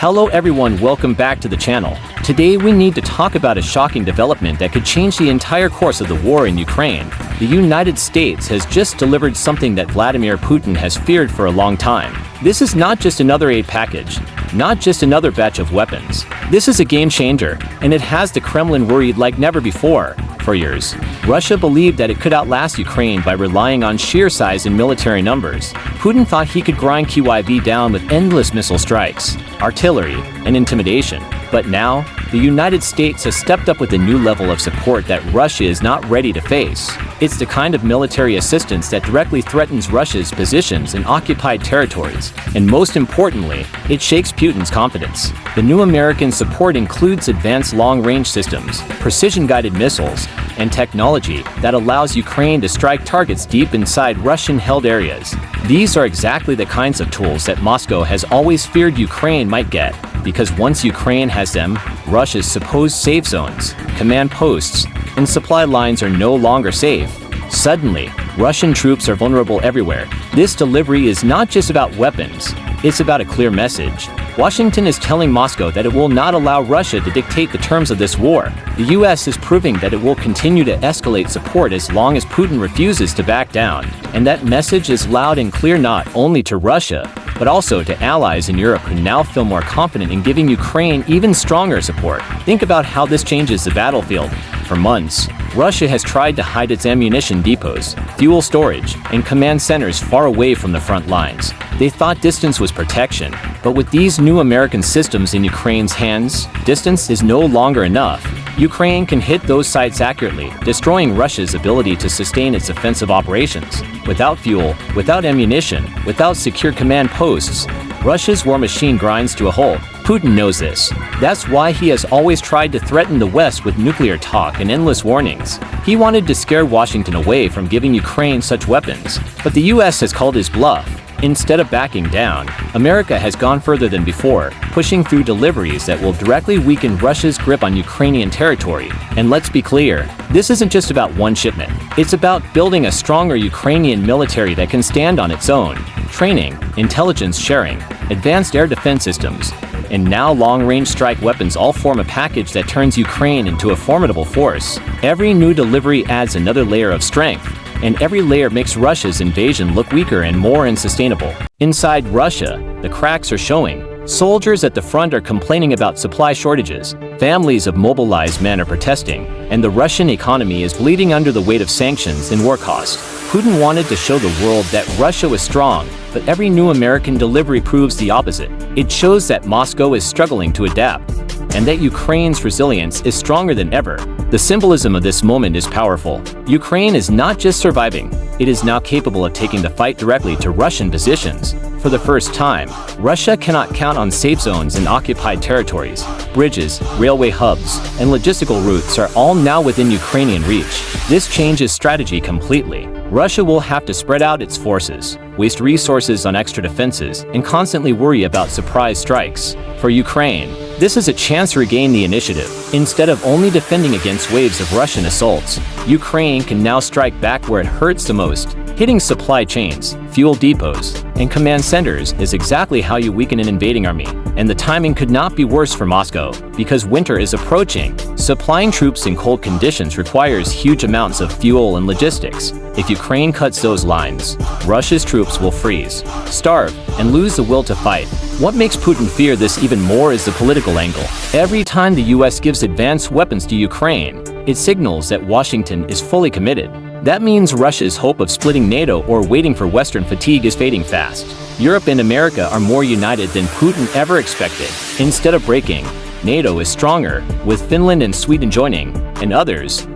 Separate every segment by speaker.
Speaker 1: Hello everyone, welcome back to the channel. Today we need to talk about a shocking development that could change the entire course of the war in Ukraine. The United States has just delivered something that Vladimir Putin has feared for a long time. This is not just another aid package, not just another batch of weapons. This is a game changer, and it has the Kremlin worried like never before. For years, Russia believed that it could outlast Ukraine by relying on sheer size and military numbers. Putin thought he could grind Kyiv down with endless missile strikes, artillery, and intimidation. But now, the United States has stepped up with a new level of support that Russia is not ready to face. It's the kind of military assistance that directly threatens Russia's positions in occupied territories, and most importantly, it shakes Putin's confidence. The new American support includes advanced long-range systems, precision-guided missiles, and technology that allows Ukraine to strike targets deep inside Russian-held areas. These are exactly the kinds of tools that Moscow has always feared Ukraine might get, because once Ukraine has them, Russia's supposed safe zones, command posts, and supply lines are no longer safe. Suddenly, Russian troops are vulnerable everywhere. This delivery is not just about weapons, it's about a clear message. Washington is telling Moscow that it will not allow Russia to dictate the terms of this war. The US is proving that it will continue to escalate support as long as Putin refuses to back down. And that message is loud and clear not only to Russia, but also to allies in Europe who now feel more confident in giving Ukraine even stronger support. Think about how this changes the battlefield. For months, Russia has tried to hide its ammunition depots, fuel storage, and command centers far away from the front lines. They thought distance was protection, but with these new American systems in Ukraine's hands, distance is no longer enough. Ukraine can hit those sites accurately, destroying Russia's ability to sustain its offensive operations. Without fuel, without ammunition, without secure command posts, Russia's war machine grinds to a halt. Putin knows this. That's why he has always tried to threaten the West with nuclear talk and endless warnings. He wanted to scare Washington away from giving Ukraine such weapons, but the US has called his bluff. Instead of backing down, America has gone further than before, pushing through deliveries that will directly weaken Russia's grip on Ukrainian territory. And let's be clear, this isn't just about one shipment. It's about building a stronger Ukrainian military that can stand on its own. Training, intelligence sharing, advanced air defense systems, and now long-range strike weapons all form a package that turns Ukraine into a formidable force. Every new delivery adds another layer of strength, and every layer makes Russia's invasion look weaker and more unsustainable. Inside Russia, the cracks are showing. Soldiers at the front are complaining about supply shortages, families of mobilized men are protesting, and the Russian economy is bleeding under the weight of sanctions and war costs. Putin wanted to show the world that Russia was strong, but every new American delivery proves the opposite. It shows that Moscow is struggling to adapt, and that Ukraine's resilience is stronger than ever. The symbolism of this moment is powerful. Ukraine is not just surviving, it is now capable of taking the fight directly to Russian positions. For the first time, Russia cannot count on safe zones in occupied territories. Bridges, railway hubs, and logistical routes are all now within Ukrainian reach. This changes strategy completely. Russia will have to spread out its forces, waste resources on extra defenses, and constantly worry about surprise strikes. For Ukraine, this is a chance to regain the initiative. Instead of only defending against waves of Russian assaults, Ukraine can now strike back where it hurts the most. Hitting supply chains, fuel depots, and command centers is exactly how you weaken an invading army. And the timing could not be worse for Moscow, because winter is approaching. Supplying troops in cold conditions requires huge amounts of fuel and logistics. If Ukraine cuts those lines, Russia's troops will freeze, starve, and lose the will to fight. What makes Putin fear this even more is the political angle. Every time the US gives advanced weapons to Ukraine, it signals that Washington is fully committed. That means Russia's hope of splitting NATO or waiting for Western fatigue is fading fast. Europe and America are more united than Putin ever expected. Instead of breaking, NATO is stronger, with Finland and Sweden joining, and others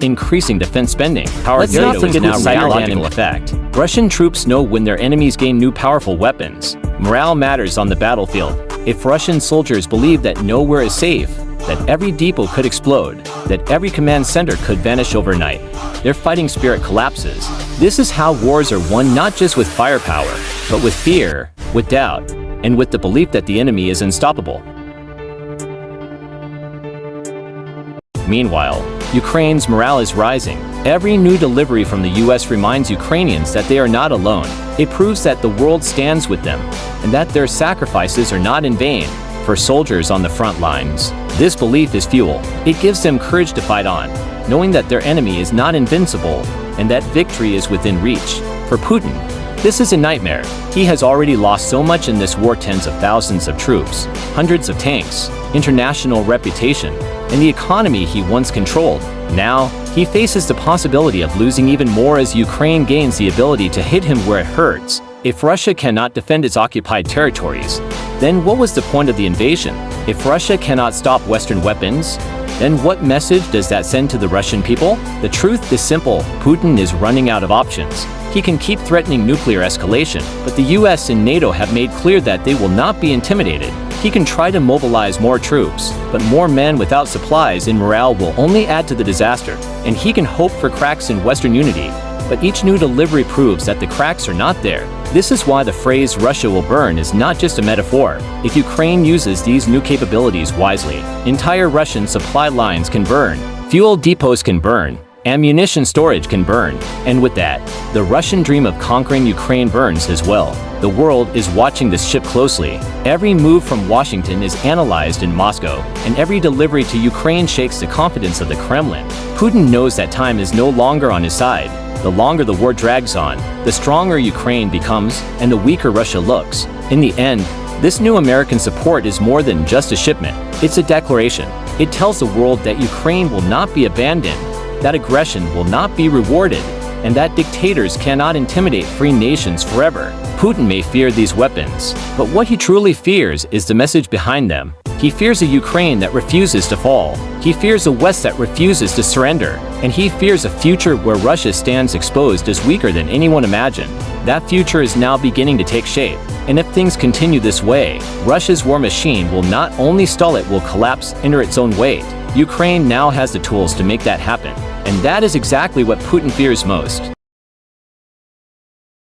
Speaker 1: increasing defense spending. Let's not forget the psychological effect. Russian troops know when their enemies gain new powerful weapons. Morale matters on the battlefield. If Russian soldiers believe that nowhere is safe, that every depot could explode, that every command center could vanish overnight, their fighting spirit collapses. This is how wars are won, not just with firepower, but with fear, with doubt, and with the belief that the enemy is unstoppable. Meanwhile, Ukraine's morale is rising. Every new delivery from the US reminds Ukrainians that they are not alone. It proves that the world stands with them, and that their sacrifices are not in vain. for soldiers on the front lines. This belief is fuel. It gives them courage to fight on, knowing that their enemy is not invincible and that victory is within reach. For Putin, this is a nightmare. He has already lost so much in this war: tens of thousands of troops, hundreds of tanks, international reputation, and the economy he once controlled. Now, he faces the possibility of losing even more as Ukraine gains the ability to hit him where it hurts. If Russia cannot defend its occupied territories, then what was the point of the invasion? If Russia cannot stop Western weapons, then what message does that send to the Russian people? The truth is simple: Putin is running out of options. He can keep threatening nuclear escalation, but the US and NATO have made clear that they will not be intimidated. He can try to mobilize more troops, but more men without supplies and morale will only add to the disaster, and he can hope for cracks in Western unity. But each new delivery proves that the cracks are not there. This is why the phrase "Russia will burn" is not just a metaphor. If Ukraine uses these new capabilities wisely, entire Russian supply lines can burn, fuel depots can burn, ammunition storage can burn, and with that, the Russian dream of conquering Ukraine burns as well. The world is watching this ship closely. Every move from Washington is analyzed in Moscow, and every delivery to Ukraine shakes the confidence of the Kremlin. Putin knows that time is no longer on his side. The longer the war drags on, the stronger Ukraine becomes, and the weaker Russia looks. In the end, this new American support is more than just a shipment. It's a declaration. It tells the world that Ukraine will not be abandoned, that aggression will not be rewarded, and that dictators cannot intimidate free nations forever. Putin may fear these weapons, but what he truly fears is the message behind them. He fears a Ukraine that refuses to fall. He fears a West that refuses to surrender. And he fears a future where Russia stands exposed as weaker than anyone imagined. That future is now beginning to take shape. And if things continue this way, Russia's war machine will not only stall, it will collapse under its own weight. Ukraine now has the tools to make that happen. And that is exactly what Putin fears most.